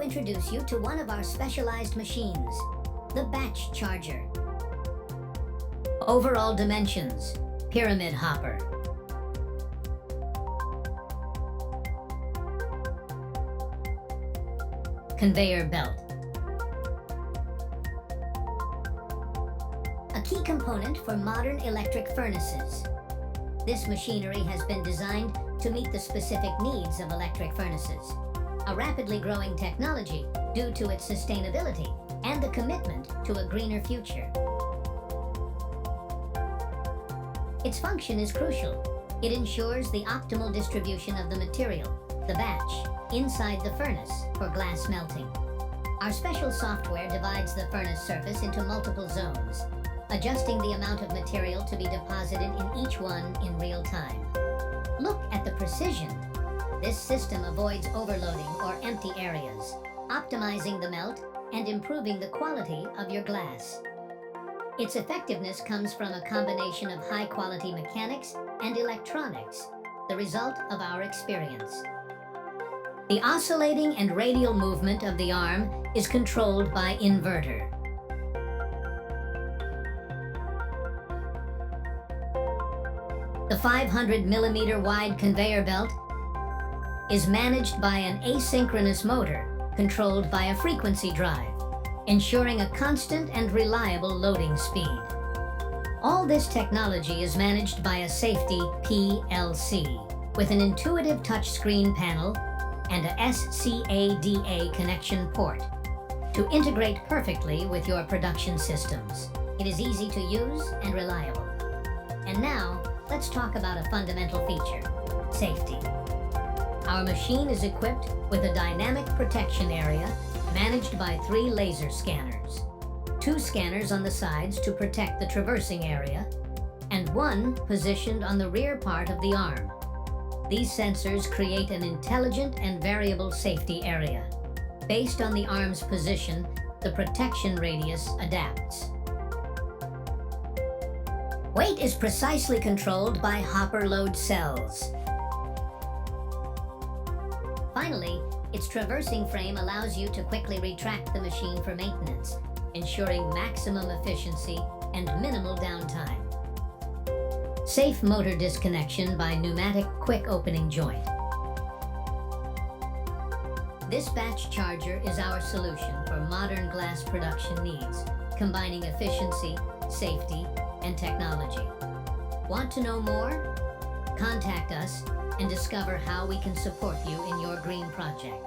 introduce you to one of our specialized machines, the batch charger. Overall dimensions: pyramid hopper. Conveyor belt. A key component for modern electric furnaces. This machinery has been designed to meet the specific needs of electric furnaces, a rapidly growing technology due to its sustainability and the commitment to a greener future. Its function is crucial. It ensures the optimal distribution of the material, the batch, inside the furnace for glass melting. Our special software divides the furnace surface into multiple zones, adjusting the amount of material to be deposited in each one in real time. Look at the precision. This system avoids overloading or empty areas, optimizing the melt and improving the quality of your glass. Its effectiveness comes from a combination of high-quality mechanics and electronics, the result of our experience. The oscillating and radial movement of the arm is controlled by inverter. The 500mm wide conveyor belt is managed by an asynchronous motor controlled by a frequency drive, ensuring a constant and reliable loading speed. All this technology is managed by a safety PLC with an intuitive touchscreen panel and a SCADA connection port to integrate perfectly with your production systems. It is easy to use and reliable. And now, let's talk about a fundamental feature: safety. Our machine is equipped with a dynamic protection area managed by 3 laser scanners, 2 scanners on the sides to protect the traversing area, and 1 positioned on the rear part of the arm. These sensors create an intelligent and variable safety area. Based on the arm's position, the protection radius adapts. Weight is precisely controlled by hopper load cells. Finally, its traversing frame allows you to quickly retract the machine for maintenance, ensuring maximum efficiency and minimal downtime. Safe motor disconnection by pneumatic quick opening joint. This batch charger is our solution for modern glass production needs, combining efficiency, safety, and technology. Want to know more? Contact us and discover how we can support you in your green project.